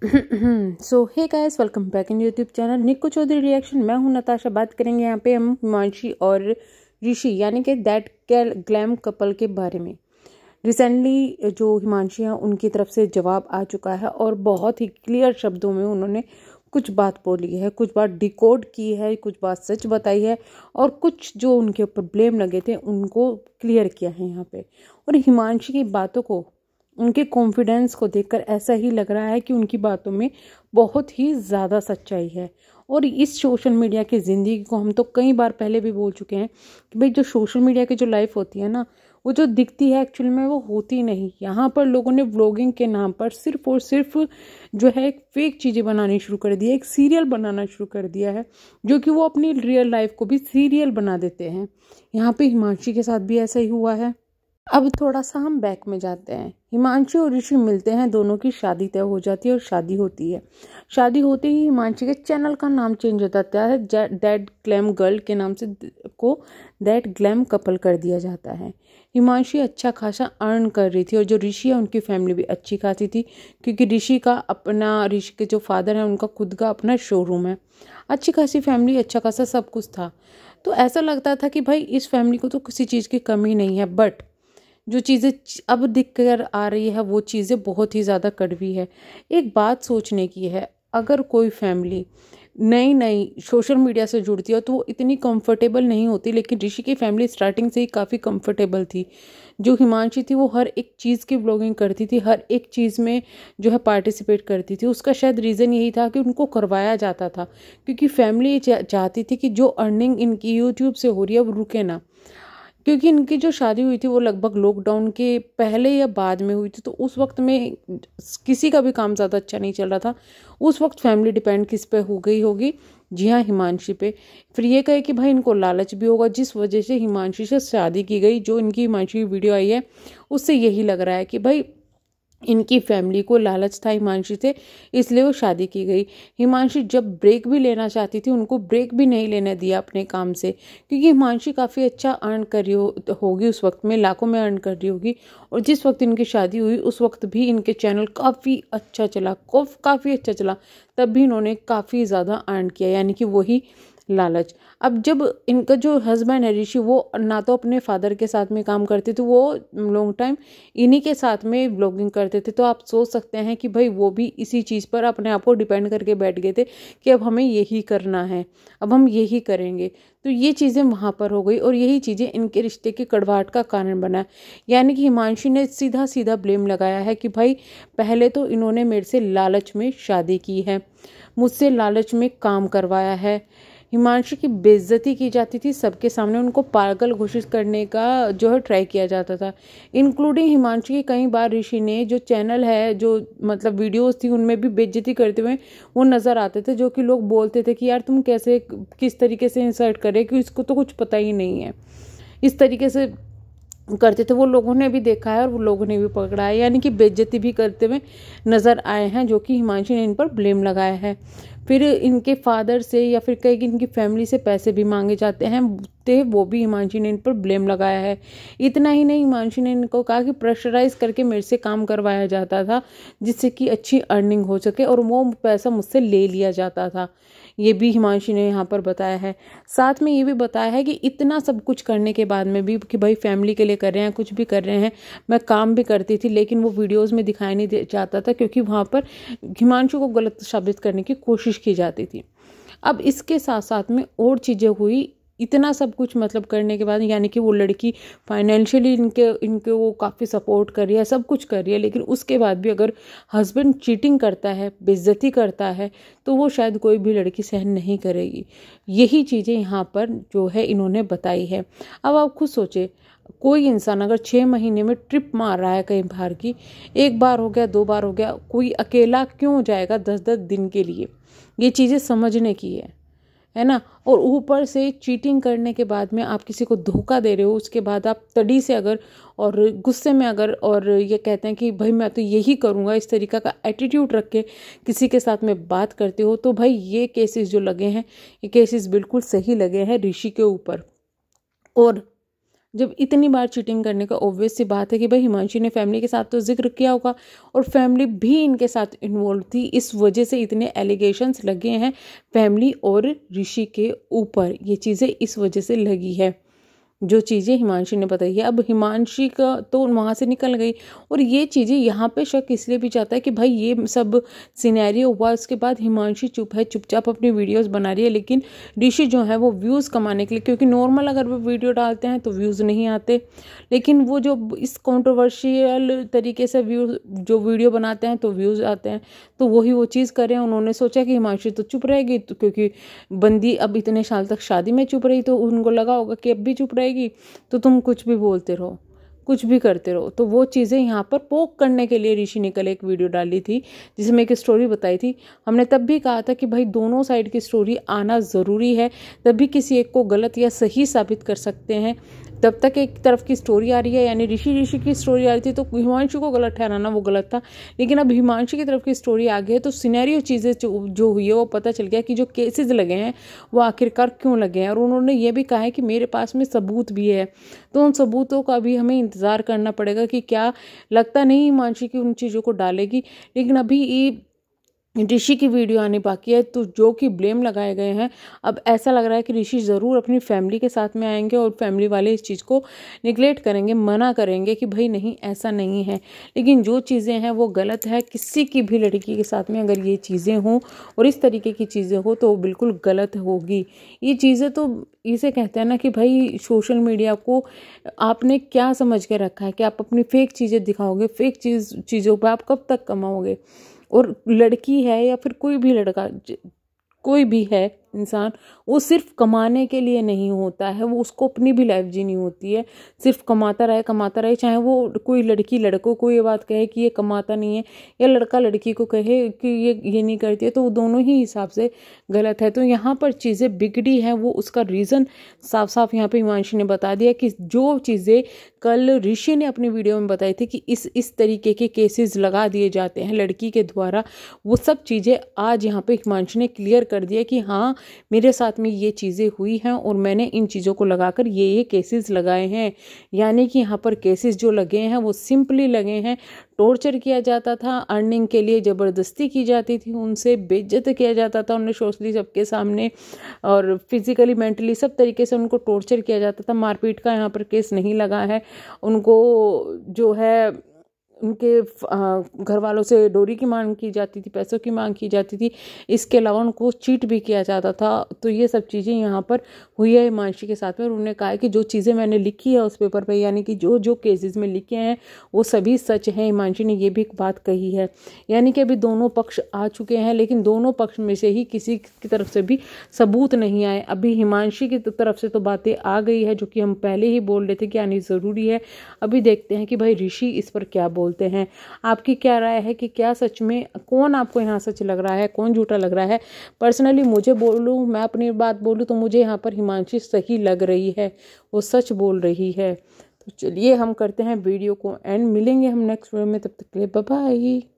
So hey guys, welcome back in YouTube channel Nikku Chaudhary reaction. मैं हूं नताशा। बात करेंगे यहाँ पे हम हिमांशी और ऋषि यानी कि दैट ग्लैम कपल के बारे में। रिसेंटली जो हिमांशी हैं उनकी तरफ से जवाब आ चुका है और बहुत ही क्लियर शब्दों में उन्होंने कुछ बात बोली है, कुछ बात डिकोड की है, कुछ बात सच बताई है और कुछ जो उनके ऊपर ब्लेम लगे थे उनको क्लियर किया है यहाँ पे। और हिमांशी की बातों को, उनके कॉन्फिडेंस को देखकर ऐसा ही लग रहा है कि उनकी बातों में बहुत ही ज़्यादा सच्चाई है। और इस सोशल मीडिया की ज़िंदगी को हम तो कई बार पहले भी बोल चुके हैं कि भाई जो सोशल मीडिया की जो लाइफ होती है ना, वो जो दिखती है एक्चुअल में वो होती नहीं। यहाँ पर लोगों ने व्लॉगिंग के नाम पर सिर्फ और सिर्फ जो है एक फेक चीज़ें बनानी शुरू कर दी है, एक सीरियल बनाना शुरू कर दिया है, जो कि वो अपनी रियल लाइफ को भी सीरियल बना देते हैं। यहाँ पे हिमांशी के साथ भी ऐसा ही हुआ है। अब थोड़ा सा हम बैक में जाते हैं। हिमांशी और ऋषि मिलते हैं, दोनों की शादी तय हो जाती है और शादी होती है। शादी होते ही हिमांशी के चैनल का नाम चेंज हो जाता है, दैट ग्लैम गर्ल के नाम से को दैट ग्लैम कपल कर दिया जाता है। हिमांशी अच्छा खासा अर्न कर रही थी और जो ऋषि है उनकी फैमिली भी अच्छी खासी थी, क्योंकि ऋषि के जो फादर है उनका खुद का अपना शोरूम है। अच्छी खासी फैमिली, अच्छा खासा सब कुछ था। तो ऐसा लगता था कि भाई इस फैमिली को तो किसी चीज़ की कमी नहीं है। बट जो चीज़ें अब दिख कर आ रही है वो चीज़ें बहुत ही ज़्यादा कड़वी है। एक बात सोचने की है, अगर कोई फैमिली नई नई सोशल मीडिया से जुड़ती है तो वो इतनी कंफर्टेबल नहीं होती, लेकिन ऋषि की फैमिली स्टार्टिंग से ही काफ़ी कंफर्टेबल थी। जो हिमांशी थी वो हर एक चीज़ की व्लॉगिंग करती थी, हर एक चीज़ में जो है पार्टिसिपेट करती थी। उसका शायद रीज़न यही था कि उनको करवाया जाता था, क्योंकि फैमिली चाहती थी कि जो अर्निंग इनकी यूट्यूब से हो रही है वो रुके ना। क्योंकि इनकी जो शादी हुई थी वो लगभग लॉकडाउन के पहले या बाद में हुई थी, तो उस वक्त में किसी का भी काम ज़्यादा अच्छा नहीं चल रहा था। उस वक्त फैमिली डिपेंड किस पे हो गई होगी? जी हाँ, हिमांशी पे। फिर ये कहे कि भाई इनको लालच भी होगा, जिस वजह से हिमांशी से शादी की गई। जो इनकी हिमांशी की वीडियो आई है उससे यही लग रहा है कि भाई इनकी फैमिली को लालच था हिमांशी से, इसलिए वो शादी की गई। हिमांशी जब ब्रेक भी लेना चाहती थी उनको ब्रेक भी नहीं लेने दिया अपने काम से, क्योंकि हिमांशी काफ़ी अच्छा अर्न कर रही होगी उस वक्त में, लाखों में अर्न कर रही होगी। और जिस वक्त इनकी शादी हुई उस वक्त भी इनके चैनल काफ़ी अच्छा चला, काफ़ी अच्छा चला। तब भी इन्होंने काफ़ी ज़्यादा अर्न किया, यानी कि वही लालच। अब जब इनका जो हस्बैंड है ऋषि, वो ना तो अपने फादर के साथ में काम करते थे, वो लॉन्ग टाइम इन्हीं के साथ में ब्लॉगिंग करते थे। तो आप सोच सकते हैं कि भाई वो भी इसी चीज़ पर अपने आप को डिपेंड करके बैठ गए थे कि अब हमें यही करना है, अब हम यही करेंगे। तो ये चीज़ें वहाँ पर हो गई और यही चीज़ें इनके रिश्ते की कड़वाहट का कारण बना। यानी कि हिमांशी ने सीधा सीधा ब्लेम लगाया है कि भाई पहले तो इन्होंने मेरे से लालच में शादी की है, मुझसे लालच में काम करवाया है। हिमांशी की बेइज्जती की जाती थी सबके सामने, उनको पागल घोषित करने का जो है ट्राई किया जाता था, इंक्लूडिंग हिमांशी की। कई बार ऋषि ने जो चैनल है, जो मतलब वीडियोस थी, उनमें भी बेइज्जती करते हुए वो नज़र आते थे, जो कि लोग बोलते थे कि यार तुम कैसे, किस तरीके से इंसल्ट करे कि इसको तो कुछ पता ही नहीं है। इस तरीके से करते थे, वो लोगों ने भी देखा है और वो लोगों ने भी पकड़ा है, यानी कि बेइज्जती भी करते हुए नज़र आए हैं, जो कि हिमांशी ने इन पर ब्लेम लगाया है। फिर इनके फादर से या फिर कहीं इनकी फैमिली से पैसे भी मांगे जाते हैं, वो भी हिमांशी ने इन पर ब्लेम लगाया है। इतना ही नहीं, हिमांशी ने इनको कहा कि प्रेशराइज करके मेरे से काम करवाया जाता था जिससे कि अच्छी अर्निंग हो सके, और वो पैसा मुझसे ले लिया जाता था। ये भी हिमांशी ने यहाँ पर बताया है। साथ में ये भी बताया है कि इतना सब कुछ करने के बाद में भी कि भाई फैमिली के लिए कर रहे हैं, कुछ भी कर रहे हैं, मैं काम भी करती थी, लेकिन वो वीडियोस में दिखाया नहीं जाता था, क्योंकि वहाँ पर हिमांशु को गलत साबित करने की कोशिश की जाती थी। अब इसके साथ साथ में और चीज़ें हुई। इतना सब कुछ मतलब करने के बाद, यानी कि वो लड़की फाइनेंशियली इनके वो काफ़ी सपोर्ट कर रही है, सब कुछ कर रही है, लेकिन उसके बाद भी अगर हस्बैंड चीटिंग करता है, बेइज्जती करता है, तो वो शायद कोई भी लड़की सहन नहीं करेगी। यही चीज़ें यहाँ पर जो है इन्होंने बताई है। अब आप खुद सोचे, कोई इंसान अगर 6 महीने में ट्रिप मार रहा है कहीं बाहर की, एक बार हो गया, 2 बार हो गया, कोई अकेला क्यों जाएगा 10-10 दिन के लिए? ये चीज़ें समझने की है ना। और ऊपर से चीटिंग करने के बाद में आप किसी को धोखा दे रहे हो, उसके बाद आप तड़ी से अगर और गुस्से में अगर और ये कहते हैं कि भाई मैं तो यही करूँगा, इस तरीका का एटीट्यूड रख के किसी के साथ में बात करते हो, तो भाई ये केसेस जो लगे हैं, ये केसेस बिल्कुल सही लगे हैं ऋषि के ऊपर। और जब इतनी बार चीटिंग करने का ऑब्वियस सी बात है कि भाई हिमांशी ने फैमिली के साथ तो जिक्र किया होगा और फैमिली भी इनके साथ इन्वॉल्व थी, इस वजह से इतने एलिगेशंस लगे हैं फैमिली और ऋषि के ऊपर। ये चीज़ें इस वजह से लगी है जो चीज़ें हिमांशी ने बताई है। अब हिमांशी का तो वहाँ से निकल गई और ये चीज़ें यहाँ पे शक इसलिए भी चाहता है कि भाई ये सब सिनेरियो हुआ, उसके बाद हिमांशी चुप है, चुपचाप अपनी वीडियोस बना रही है, लेकिन ऋषि जो है वो व्यूज़ कमाने के लिए, क्योंकि नॉर्मल अगर वो वीडियो डालते हैं तो व्यूज़ नहीं आते, लेकिन वो जो इस कॉन्ट्रोवर्शियल तरीके से जो वीडियो बनाते हैं तो व्यूज़ आते हैं। तो वही वो चीज़ करें। उन्होंने सोचा कि हिमांशी तो चुप रहेगी, तो क्योंकि बंदी अब इतने साल तक शादी में चुप रही, तो उनको लगा होगा कि अब भी चुप रहेगी तो तुम कुछ भी बोलते रहो, कुछ भी करते रहो। तो वो चीज़ें यहाँ पर पोक करने के लिए ऋषि ने कल एक वीडियो डाली थी जिसमें एक स्टोरी बताई थी। हमने तब भी कहा था कि भाई दोनों साइड की स्टोरी आना ज़रूरी है, तभी किसी एक को गलत या सही साबित कर सकते हैं। तब तक एक तरफ की स्टोरी आ रही है, यानी ऋषि की स्टोरी आ रही थी तो हिमांशु को गलत ठहराना वो गलत था, लेकिन अब हिमांशु की तरफ की स्टोरी आ गई है तो सिनेरियो चीज़ें जो हुई है वो पता चल गया कि जो केसेस लगे हैं वो आखिरकार क्यों लगे हैं। और उन्होंने ये भी कहा है कि मेरे पास में सबूत भी है, तो उन सबूतों का भी हमें इंतज़ार करना पड़ेगा कि क्या। लगता नहीं हिमांशु की उन चीज़ों को डालेगी, लेकिन अभी ऋषि की वीडियो आनी बाकी है। तो जो कि ब्लेम लगाए गए हैं, अब ऐसा लग रहा है कि ऋषि ज़रूर अपनी फैमिली के साथ में आएंगे और फैमिली वाले इस चीज़ को निगलेक्ट करेंगे, मना करेंगे कि भाई नहीं ऐसा नहीं है। लेकिन जो चीज़ें हैं वो गलत है, किसी की भी लड़की के साथ में अगर ये चीज़ें हों और इस तरीके की चीज़ें हो तो बिल्कुल गलत होगी। ये चीज़ें तो इसे कहते हैं ना कि भाई सोशल मीडिया को आपने क्या समझ के रखा है कि आप अपनी फेक चीज़ें दिखाओगे, फेक चीज़ों पर आप कब तक कमाओगे। और लड़की है या फिर कोई भी लड़का, कोई भी है इंसान, वो सिर्फ कमाने के लिए नहीं होता है, वो उसको अपनी भी लाइफ जीनी होती है। सिर्फ कमाता रहे, चाहे वो कोई लड़की लड़कों को ये बात कहे कि ये कमाता नहीं है या लड़का लड़की को कहे कि ये नहीं करती है, तो वो दोनों ही हिसाब से गलत है। तो यहाँ पर चीज़ें बिगड़ी हैं, वो उसका रीज़न साफ साफ यहाँ पे हिमांशी ने बता दिया कि जो चीज़ें कल ऋषि ने अपनी वीडियो में बताई थी कि इस तरीके के केसेस लगा दिए जाते हैं लड़की के द्वारा, वो सब चीज़ें आज यहाँ पे हिमांशी ने क्लियर कर दिया कि हाँ मेरे साथ में ये चीज़ें हुई हैं और मैंने इन चीज़ों को लगाकर ये केसेस लगाए हैं। यानी कि यहाँ पर केसेस जो लगे हैं वो सिंपली लगे हैं, टॉर्चर किया जाता था, अर्निंग के लिए ज़बरदस्ती की जाती थी, उनसे बेइज्जत किया जाता था, उन्हें सोशली सबके सामने और फिजिकली मेंटली सब तरीके से उनको टॉर्चर किया जाता था। मारपीट का यहाँ पर केस नहीं लगा है, उनको जो है उनके घर वालों से डोरी की मांग की जाती थी, पैसों की मांग की जाती थी, इसके अलावा उनको चीट भी किया जाता था। तो ये सब चीज़ें यहाँ पर हुई है हिमांशी के साथ में। और उन्होंने कहा है कि जो चीज़ें मैंने लिखी है उस पेपर पे, यानी कि जो जो केसेस में लिखे हैं वो सभी सच हैं। हिमांशी ने ये भी एक बात कही है, यानी कि अभी दोनों पक्ष आ चुके हैं, लेकिन दोनों पक्ष में से ही किसी की तरफ से भी सबूत नहीं आए। अभी हिमांशी की तरफ से तो बातें आ गई है जो कि हम पहले ही बोल रहे थे कि आनी ज़रूरी है। अभी देखते हैं कि भाई ऋषि इस पर क्या बोलते हैं। आपकी क्या राय है कि क्या सच में, कौन आपको यहाँ सच लग रहा है, कौन झूठा लग रहा है? पर्सनली मुझे बोलूँ, मैं अपनी बात बोलूँ तो मुझे यहाँ पर हिमांशी सही लग रही है, वो सच बोल रही है। तो चलिए हम करते हैं वीडियो को एंड, मिलेंगे हम नेक्स्ट वीडियो में, तब तक के लिए बाय बाय।